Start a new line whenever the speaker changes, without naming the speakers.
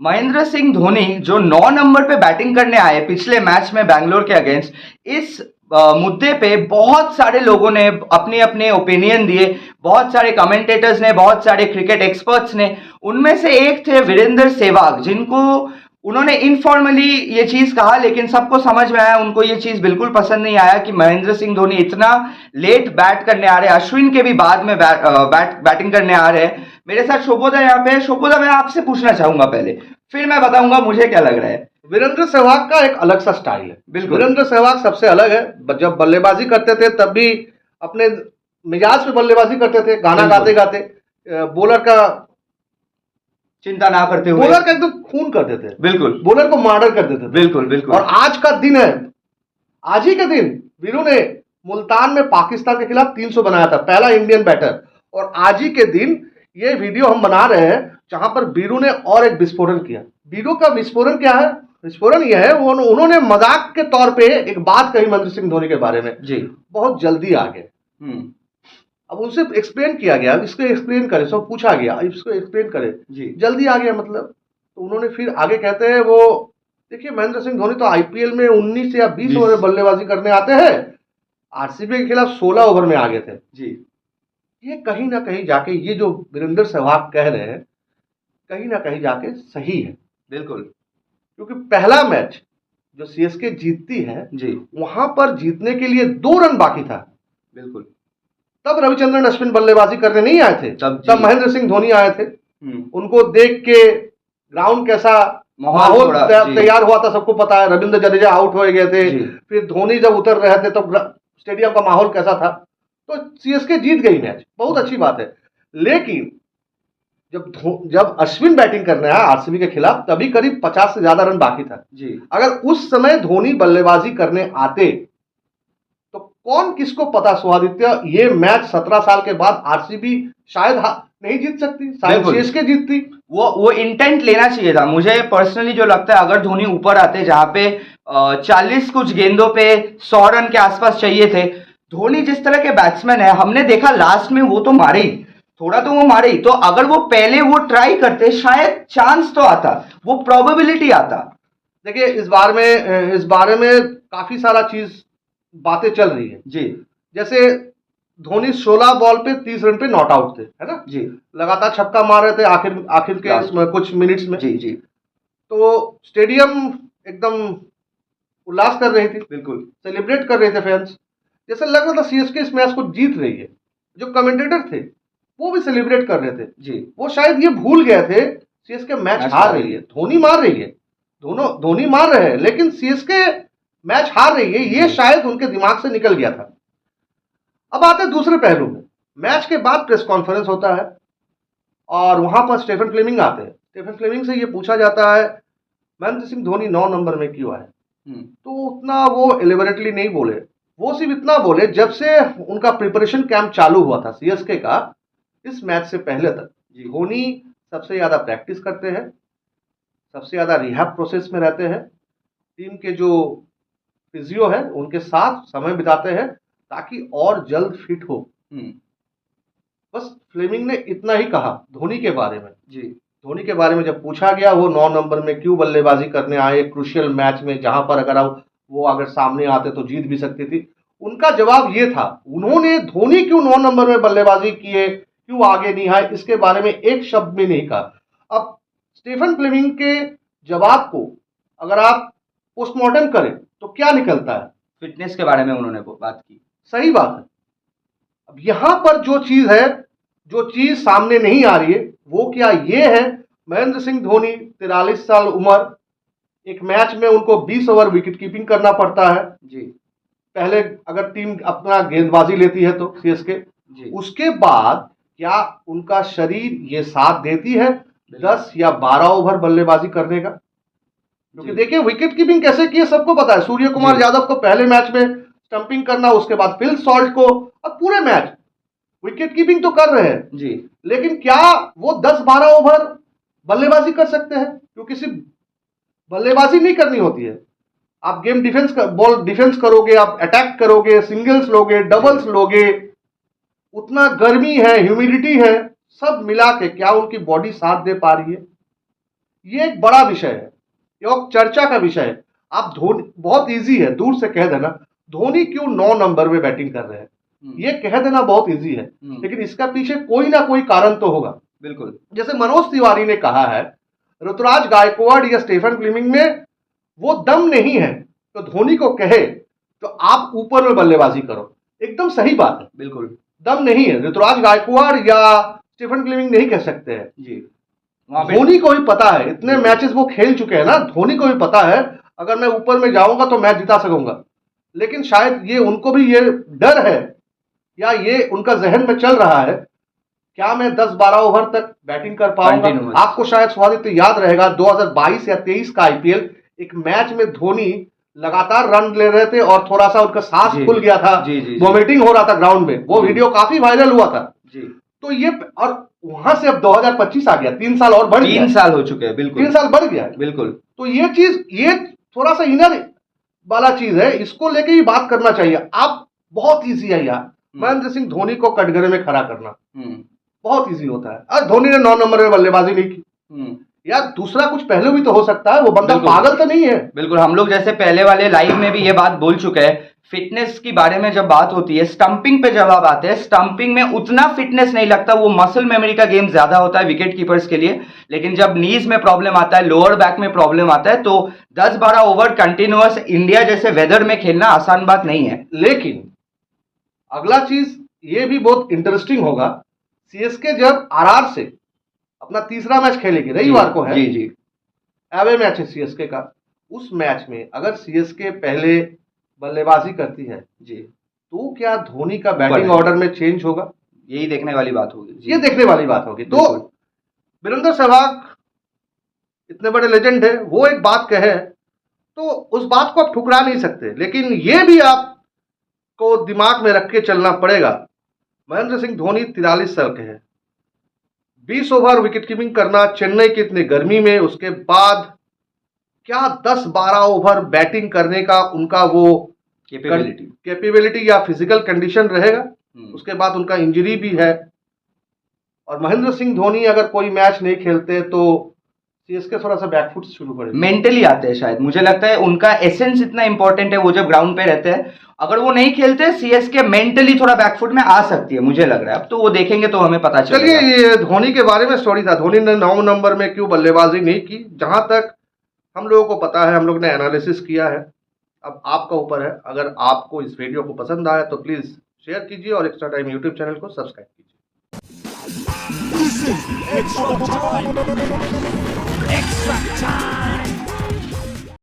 महेंद्र सिंह धोनी जो 9 नंबर पे बैटिंग करने आए पिछले मैच में बैंगलोर के अगेंस्ट, इस मुद्दे पे बहुत सारे लोगों ने अपने अपने ओपिनियन दिए। बहुत सारे कमेंटेटर्स ने, बहुत सारे क्रिकेट एक्सपर्ट्स ने, उनमें से एक थे वीरेंद्र सहवाग, जिनको उन्होंने इनफॉर्मली ये चीज कहा, लेकिन सबको समझ में आया, उनको ये चीज बिल्कुल पसंद नहीं आया कि महेंद्र सिंह धोनी इतना लेट बैट करने आ रहे हैं, अश्विन के भी बाद में बैटिंग करने आ रहे हैं। मेरे साथ शोभोदा यहाँ पे है। शोभोदा, मैं आपसे पूछना चाहूंगा पहले, फिर मैं बताऊंगा मुझे क्या लग रहा है।
वीरेंद्र सहवाग का एक अलग सा स्टाइल है।
बिल्कुल।
वीरेंद्र सहवाग सबसे अलग है। जब बल्लेबाजी करते थे तब भी अपने मिजाज पे बल्लेबाजी करते थे, गाना गाते गाते, बॉलर का
चिंता ना करते हुए,
बॉलर का एकदम खून करते थे।
बिल्कुल।
बॉलर को मर्डर कर देते थे।
बिल्कुल बिल्कुल।
और आज का दिन है, आज ही के दिन वीरू ने मुल्तान में पाकिस्तान के खिलाफ 300 बनाया था, पहला इंडियन बैटर। और आज ही के दिन ये वीडियो हम बना रहे हैं जहां पर वीरू ने और एक विस्फोटन किया। वीरू का विस्फोटन क्या है? विस्फोटन यह है, उन्होंने मजाक के तौर पे एक बात कही महेंद्र सिंह धोनी के बारे में।
जी।
बहुत जल्दी आ गए। अब उनसे एक्सप्लेन किया गया, इसको एक्सप्लेन करे, सब पूछा गया, इसको एक्सप्लेन करे
जी।
जल्दी आ गया मतलब। तो उन्होंने फिर आगे कहते हैं, वो देखिए महेंद्र सिंह धोनी तो आईपीएल में 19 या 20 ओवर में बल्लेबाजी करने आते हैं, आरसीबी के खिलाफ 16 ओवर में आ गए थे।
जी।
ये कहीं ना कहीं जाके, ये जो वीरेंद्र सहवाग कह रहे हैं, कहीं ना कहीं जाके सही है।
बिल्कुल।
क्योंकि पहला मैच जो सीएसके जीतती है,
जी,
वहां पर जीतने के लिए 2 रन बाकी था।
बिल्कुल।
तब रविचंद्रन अश्विन बल्लेबाजी करने नहीं आए थे, तब महेंद्र सिंह धोनी आए थे। उनको देख के ग्राउंड कैसा माहौल तैयार हुआ था सबको पता है। रविंद्र जडेजा आउट हो गए थे, फिर धोनी जब उतर रहे थे तो स्टेडियम का माहौल कैसा था। तो सीएसके जीत गई मैच, बहुत अच्छी बात है। लेकिन जब अश्विन बैटिंग करने आया आरसीबी के खिलाफ, तभी करीब 50 से ज्यादा रन बाकी था।
जी।
अगर उस समय धोनी बल्लेबाजी करने आते तो कौन किसको पता स्वादित्य, ये मैच 17 साल के बाद आरसीबी शायद नहीं जीत सकती, शायद सीएसके जीतती।
वो इंटेंट लेना चाहिए था। मुझे पर्सनली जो लगता है, अगर धोनी ऊपर आते, जहां पे 40 कुछ गेंदों पे 100 रन के आसपास चाहिए थे, धोनी जिस तरह के बैट्समैन है, हमने देखा लास्ट में वो तो मारे ही, थोड़ा तो वो मारे ही। तो अगर वो पहले वो ट्राई करते, शायद चांस तो आता, वो प्रोबेबिलिटी आता।
देखिए इस बारे में काफी सारा चीज बातें चल रही है
जी।
जैसे धोनी 16 बॉल पे 30 रन पे नॉट आउट थे, है ना
जी।
लगातार छक्का मार रहे थे आखिर के कुछ मिनट्स में।
जी जी।
तो स्टेडियम एकदम उल्लास कर रही थी,
बिल्कुल
सेलिब्रेट कर रहे थे फैंस। जैसे लग रहा था सीएसके इस मैच को जीत रही है। जो कमेंटेटर थे वो भी सेलिब्रेट कर रहे थे
जी।
वो शायद ये भूल गए थे सीएसके मैच हार रही है, धोनी मार रही है, धोनी मार रहे हैं, लेकिन सीएसके मैच हार रही है, ये शायद उनके दिमाग से निकल गया था। अब आते हैं दूसरे पहलू में। मैच के बाद प्रेस कॉन्फ्रेंस होता है और वहां पर स्टीफन फ्लेमिंग आते हैं। स्टीफन फ्लेमिंग से ये पूछा जाता है महेंद्र सिंह धोनी 9 नंबर में क्यों आए। तो उतना वो एलिबरेटली नहीं बोले, वो सिर्फ इतना बोले, जब से उनका प्रिपरेशन कैंप चालू हुआ था सीएसके का, इस मैच से पहले तक धोनी सबसे ज्यादा प्रैक्टिस करते हैं, सबसे ज्यादा रिहैब प्रोसेस में रहते हैं, टीम के जो फिजियो है उनके साथ समय बिताते हैं ताकि और जल्द फिट हो। बस फ्लेमिंग ने इतना ही कहा धोनी के बारे में।
जी।
धोनी के बारे में जब पूछा गया वो 9 नंबर में क्यों बल्लेबाजी करने आए क्रूशियल मैच में, जहां पर अगर सामने आते तो जीत भी सकती थी, उनका जवाब ये था, उन्होंने धोनी क्यों 9 नंबर में बल्लेबाजी किए, क्यों आगे नहीं आए, इसके बारे में एक शब्द भी नहीं कहा। अब स्टीफन फ्लेमिंग के जवाब को अगर आप पोस्टमार्टम करें तो क्या निकलता है?
फिटनेस के बारे में उन्होंने बात की।
सही बात है। अब यहां पर जो चीज सामने नहीं आ रही है वो क्या ये है, महेंद्र सिंह धोनी 43 साल उम्र, एक मैच में उनको 20 ओवर विकेट कीपिंग करना पड़ता है।
जी।
पहले अगर टीम अपना गेंदबाजी लेती है तो सीएसके, उसके बाद क्या उनका शरीर ये साथ देती है 10 या 12 ओवर बल्लेबाजी करने का? क्योंकि देखिए विकेट कीपिंग कैसे की है सबको पता है। सूर्य कुमार यादव को पहले मैच में स्टंपिंग करना, उसके बाद फिल सॉल्ट को, अब पूरे मैच विकेट कीपिंग तो कर रहे हैं
जी,
लेकिन क्या वो 10-12 ओवर बल्लेबाजी कर सकते हैं? क्योंकि सिर्फ बल्लेबाजी नहीं करनी होती है, आप गेम बॉल डिफेंस करोगे, आप अटैक करोगे, सिंगल्स लोगे, डबल्स लोगे, उतना गर्मी है, ह्यूमिडिटी है, सब मिला के क्या उनकी बॉडी साथ दे पा रही है? ये एक बड़ा विषय है, ये एक चर्चा का विषय है। आप धोनी, बहुत इजी है दूर से कह देना धोनी क्यों 9 नंबर में बैटिंग कर रहे हैं, ये कह देना बहुत इजी है, लेकिन इसका पीछे कोई ना कोई कारण तो होगा।
बिल्कुल।
जैसे मनोज तिवारी ने कहा है, ऋतुराज गायकवाड़ या स्टीफन फ्लेमिंग में वो दम नहीं है तो धोनी को कहे तो आप ऊपर में बल्लेबाजी करो, एकदम सही बात है।
बिल्कुल
दम नहीं है, ऋतुराज गायकवाड़ या स्टीफन फ्लेमिंग नहीं कह सकते हैं
जी।
धोनी को भी पता है, इतने मैचेस वो खेल चुके हैं ना, धोनी को भी पता है अगर मैं ऊपर में जाऊंगा तो मैच जिता सकूंगा। लेकिन शायद ये उनको भी ये डर है या ये उनका जहन में चल रहा है, क्या मैं 10-12 ओवर तक बैटिंग कर पाऊंगा। आपको शायद स्वादित्य याद रहेगा 2022 या 23 का आईपीएल, एक मैच में धोनी लगातार रन ले रहे थे और थोड़ा सा उनका सांस फूल गया था, वॉमिटिंग हो रहा था ग्राउंड में, वो वीडियो काफी वायरल हुआ था जी। तो ये, और वहां से अब 2025 आ गया, 3 साल और बढ़ गया,
3 साल हो चुके हैं, बिल्कुल
3 साल बढ़ गया है।
बिल्कुल।
तो ये चीज, ये थोड़ा सा इनर वाला चीज है, इसको लेके ही बात करना चाहिए। आप बहुत इजी है यार महेंद्र सिंह धोनी को कटघरे में खड़ा करना, बहुत इजी होता है। और धोनी ने 9 नंबर में बल्लेबाजी नहीं की यार, दूसरा कुछ पहलू भी तो हो सकता है, वो बंदा पागल तो नहीं है।
बिल्कुल, हम लोग जैसे पहले वाले लाइव में भी ये बात बोल चुके हैं, फिटनेस की बारे में जब बात होती है, स्टंपिंग पे जब आप आते हैं, स्टंपिंग में उतना फिटनेस नहीं लगता, वो मसल मेमोरी का गेम ज्यादा होता है विकेट कीपर्स के लिए। लेकिन जब नीज में प्रॉब्लम आता है, लोअर बैक में प्रॉब्लम आता है, तो 10-12 ओवर कंटिन्यूअस इंडिया जैसे वेदर में खेलना आसान बात नहीं है।
लेकिन अगला चीज ये भी बहुत इंटरेस्टिंग होगा, सीएसके जब आरआर से अपना तीसरा मैच खेलेगी, रविवार को है
जी जी,
एवे मैच है सीएसके का, उस मैच में अगर सीएसके पहले बल्लेबाजी करती है जी, तो क्या धोनी का बैटिंग ऑर्डर में चेंज होगा?
यही देखने वाली बात होगी,
ये देखने वाली बात होगी। तो वीरेंद्र सहवाग इतने बड़े लेजेंड है, वो एक बात कहे तो उस बात को आप ठुकरा नहीं सकते, लेकिन ये भी आपको दिमाग में रख के चलना पड़ेगा, महेंद्र सिंह धोनी 43 साल के हैं, 20 ओवर विकेट कीपिंग करना चेन्नई की इतनी गर्मी में, उसके बाद क्या 10-12 ओवर बैटिंग करने का उनका वो कैपेबिलिटी या फिजिकल कंडीशन रहेगा। उसके बाद उनका इंजरी भी है, और महेंद्र सिंह धोनी अगर कोई मैच नहीं खेलते तो सीएसके थोड़ा सा बैकफुट शुरू करेगा,
मेंटली आते हैं शायद, मुझे लगता है उनका एसेंस इतना इंपॉर्टेंट है, वो जब ग्राउंड पे रहते हैं, अगर वो नहीं खेलते सीएसके मेंटली थोड़ा बैकफुट में आ सकती है, मुझे लग रहा है। अब तो वो देखेंगे तो हमें पता चलेगा।
चलिए, ये धोनी के बारे में स्टोरी था, धोनी ने 9 नंबर में क्यों बल्लेबाजी नहीं की, जहां तक हम लोगों को पता है, हम लोग ने एनालिसिस किया है। अब आपका ऊपर है, अगर आपको इस वीडियो को पसंद आया तो प्लीज शेयर कीजिए और एक्स्ट्रा टाइम यूट्यूब चैनल को सब्सक्राइब कीजिए।
Extra time.